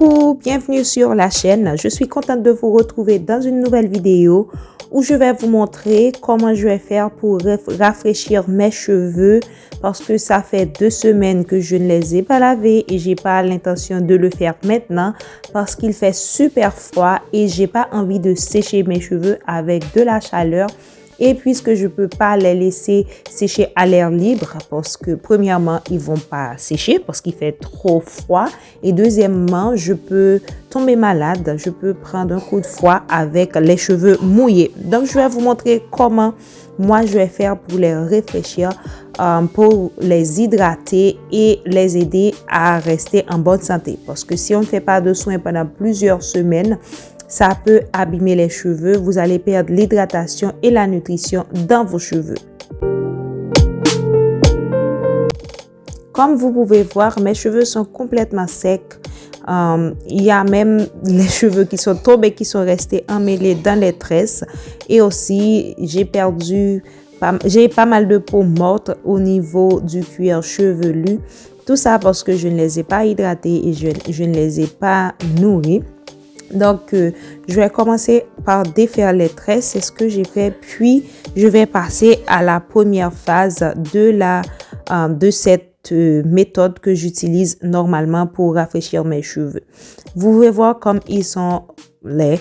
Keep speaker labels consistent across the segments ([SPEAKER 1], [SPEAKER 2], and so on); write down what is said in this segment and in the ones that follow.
[SPEAKER 1] Coucou, bienvenue sur la chaîne. Je suis contente de vous retrouver dans une nouvelle vidéo où je vais vous montrer comment je vais faire pour rafraîchir mes cheveux parce que ça fait 2 semaines que je ne les ai pas lavés et j'ai pas l'intention de le faire maintenant parce qu'il fait super froid et j'ai pas envie de sécher mes cheveux avec de la chaleur. Et puisque je peux pas les laisser sécher à l'air libre parce que premièrement, ils vont pas sécher parce qu'il fait trop froid. Et deuxièmement, je peux tomber malade. Je peux prendre un coup de froid avec les cheveux mouillés. Donc, je vais vous montrer comment moi je vais faire pour les rafraîchir, pour les hydrater et les aider à rester en bonne santé. Parce que si on ne fait pas de soins pendant plusieurs semaines, ça peut abîmer les cheveux. Vous allez perdre l'hydratation et la nutrition dans vos cheveux. Comme vous pouvez voir, mes cheveux sont complètement secs. Il y a même les cheveux qui sont tombés, qui sont restés emmêlés dans les tresses. Et aussi, j'ai pas mal de peau morte au niveau du cuir chevelu. Tout ça parce que je ne les ai pas hydratés et je ne les ai pas nourris. Donc, je vais commencer par défaire les tresses, c'est ce que j'ai fait. Puis, je vais passer à la première phase de cette méthode que j'utilise normalement pour rafraîchir mes cheveux. Vous pouvez voir comme ils sont laids.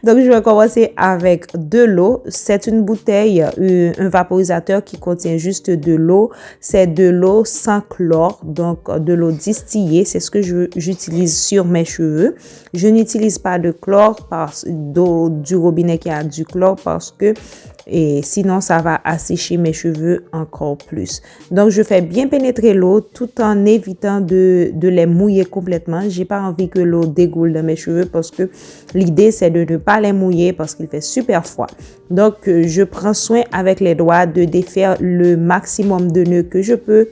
[SPEAKER 1] Donc, je vais commencer avec de l'eau. C'est une bouteille, un vaporisateur qui contient juste de l'eau. C'est de l'eau sans chlore, donc de l'eau distillée. C'est ce que j'utilise sur mes cheveux. Je n'utilise pas de chlore, d'eau du robinet qui a du chlore parce que sinon ça va assécher mes cheveux encore plus. Donc, je fais bien pénétrer l'eau tout en évitant de les mouiller complètement. J'ai pas envie que l'eau dégoule dans mes cheveux parce que l'idée c'est de ne pas les mouiller parce qu'il fait super froid. Donc, je prends soin avec les doigts de défaire le maximum de nœuds que je peux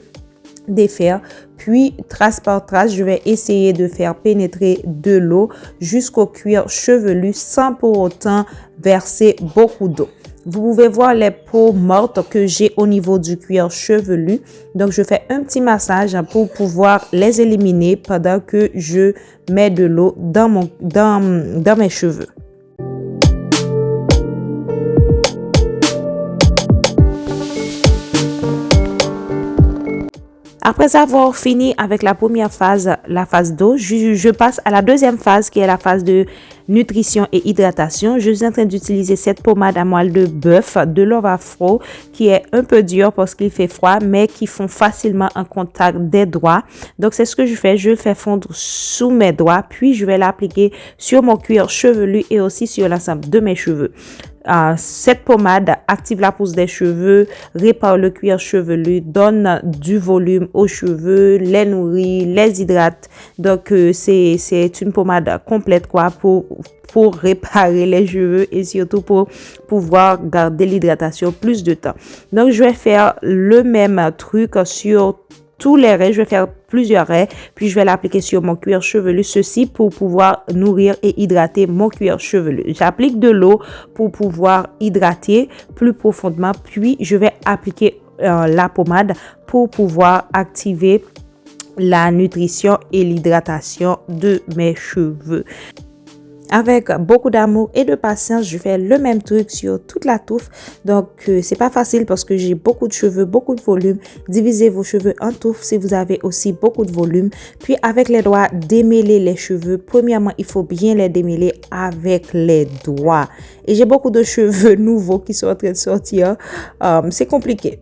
[SPEAKER 1] défaire. Puis, trace par trace, je vais essayer de faire pénétrer de l'eau jusqu'au cuir chevelu sans pour autant verser beaucoup d'eau. Vous pouvez voir les peaux mortes que j'ai au niveau du cuir chevelu. Donc, je fais un petit massage pour pouvoir les éliminer pendant que je mets de l'eau dans mes cheveux. Après avoir fini avec la première phase, la phase d'eau, je passe à la deuxième phase qui est la phase de nutrition et hydratation. Je suis en train d'utiliser cette pommade à moelle de bœuf de Love Afro qui est un peu dure parce qu'il fait froid mais qui fond facilement en contact des doigts. Donc, c'est ce que je fais. Je le fais fondre sous mes doigts puis je vais l'appliquer sur mon cuir chevelu et aussi sur l'ensemble de mes cheveux. Cette pommade active la pousse des cheveux, répare le cuir chevelu, donne du volume aux cheveux, les nourrit, les hydrate. Donc, c'est une pommade complète pour réparer les cheveux et surtout pour pouvoir garder l'hydratation plus de temps. Donc, je vais faire le même truc sur tous les raies. Je vais faire plusieurs raies, puis je vais l'appliquer sur mon cuir chevelu, ceci pour pouvoir nourrir et hydrater mon cuir chevelu. J'applique de l'eau pour pouvoir hydrater plus profondément, puis je vais appliquer la pommade pour pouvoir activer la nutrition et l'hydratation de mes cheveux. Avec beaucoup d'amour et de patience, je fais le même truc sur toute la touffe. Donc, c'est pas facile parce que j'ai beaucoup de cheveux, beaucoup de volume. Divisez vos cheveux en touffes si vous avez aussi beaucoup de volume. Puis, avec les doigts, démêlez les cheveux. Premièrement, il faut bien les démêler avec les doigts. Et j'ai beaucoup de cheveux nouveaux qui sont en train de sortir. C'est compliqué.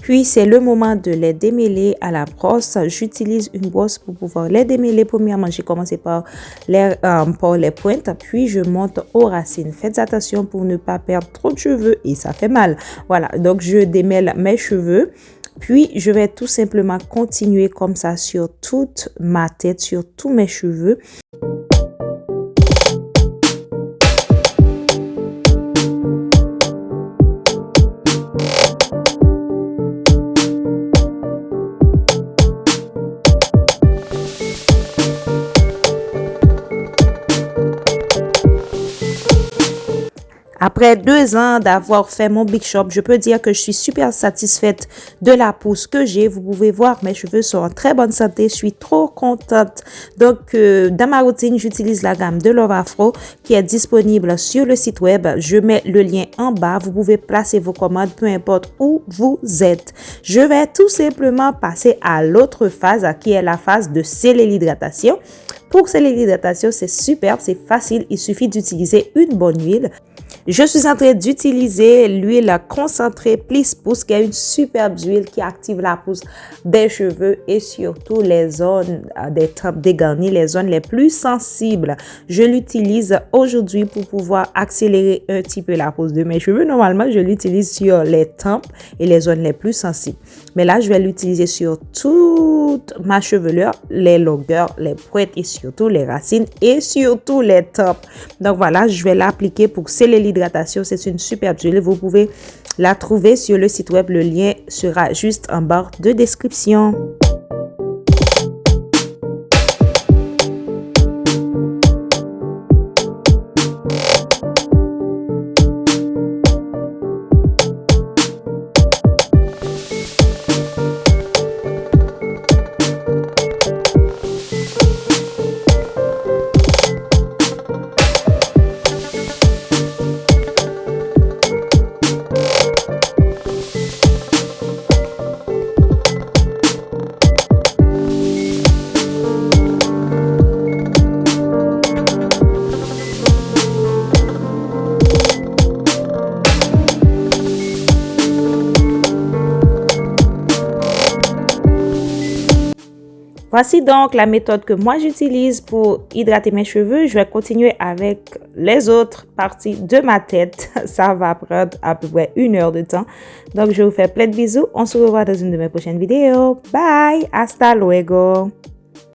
[SPEAKER 1] Puis, c'est le moment de les démêler à la brosse. J'utilise une brosse pour pouvoir les démêler. Premièrement, j'ai commencé par les pointes, puis je monte aux racines. Faites attention pour ne pas perdre trop de cheveux et ça fait mal. Voilà, donc je démêle mes cheveux. Puis, je vais tout simplement continuer comme ça sur toute ma tête, sur tous mes cheveux. Après 2 ans d'avoir fait mon Big Shop, je peux dire que je suis super satisfaite de la pousse que j'ai. Vous pouvez voir, mes cheveux sont en très bonne santé. Je suis trop contente. Donc, dans ma routine, j'utilise la gamme de Love Afro qui est disponible sur le site web. Je mets le lien en bas. Vous pouvez placer vos commandes, peu importe où vous êtes. Je vais tout simplement passer à l'autre phase qui est la phase de sceller l'hydratation. Pour sceller l'hydratation, c'est super, c'est facile. Il suffit d'utiliser une bonne huile. Je suis en train d'utiliser l'huile concentrée Please Pousse, qui est une superbe huile qui active la pousse des cheveux et surtout les zones des tempes dégarnies, les zones les plus sensibles. Je l'utilise aujourd'hui pour pouvoir accélérer un petit peu la pousse de mes cheveux. Normalement, je l'utilise sur les tempes et les zones les plus sensibles. Mais là, je vais l'utiliser sur toute ma chevelure, les longueurs, les pointes et surtout les racines et surtout les tempes. Donc voilà, je vais l'appliquer pour sceller l'hydratation. C'est une superbe huile. Vous pouvez la trouver sur le site web. Le lien sera juste en barre de description. Voici donc la méthode que moi j'utilise pour hydrater mes cheveux. Je vais continuer avec les autres parties de ma tête. Ça va prendre à peu près 1 heure de temps. Donc je vous fais plein de bisous. On se revoit dans une de mes prochaines vidéos. Bye! Hasta luego!